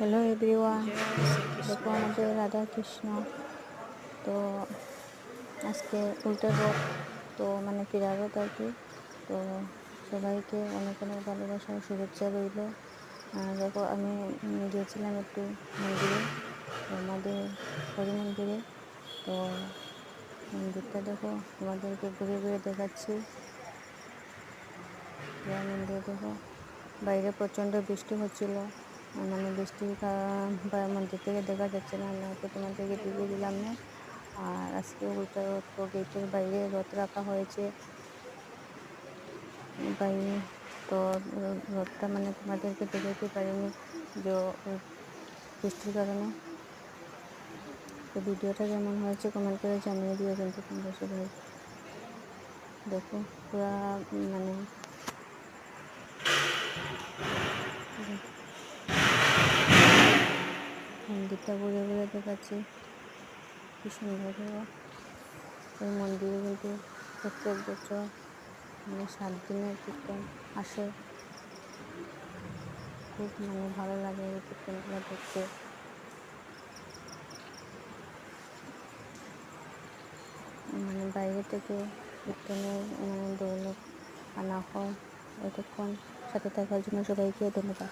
Hello everyone, জয় শ্রীকৃষ্ণ। দেখো আমাদের রাধা কৃষ্ণ। তো আজকে উল্টো রথ, তো মানে ফেরার রথ আর কি। তো সবাইকে অনেক অনেক ভালোবাসা ও শুভেচ্ছা রইল। দেখো আমি গিয়েছিলাম একটু মন্দিরে, তো আমাদের হরি মন্দিরে। তো মন্দিরটা দেখো, তোমাদেরকে ঘুরে ঘুরে দেখাচ্ছি। পুরা মন্দির দেখো, বাইরে প্রচণ্ড বৃষ্টি হচ্ছিল, মানে বৃষ্টির মন্দির থেকে দেখা যাচ্ছে না, নয়তো তোমাদেরকে দেখিয়ে দিলাম না। আর আজকে উল্টা রথ, তো গেটের বাইরে রথ রাখা হয়েছে বাইরে। তো রথটা মানে তোমাদেরকে দেখাতে পারিনি যে বৃষ্টির কারণে। তো ভিডিওটা কেমন হয়েছে কমেন্ট করে জানিয়ে দিও কিন্তু তোমরা সবাই। দেখো পুরা মানে মন্দিরটা ঘুরে ঘুরে দেখাচ্ছি, কি সুন্দর দেখো। এই মন্দিরে কিন্তু প্রত্যেক বছর মানে 7 দিনের কীর্তন আসে। খুব মানে ভালো লাগে এই কীর্তনগুলো দেখতে। মানে বাইরে থেকে কীর্তনের মানে দৌলক আনা হয়। এতক্ষণ সাথে থাকার জন্য সবাইকে ধন্যবাদ।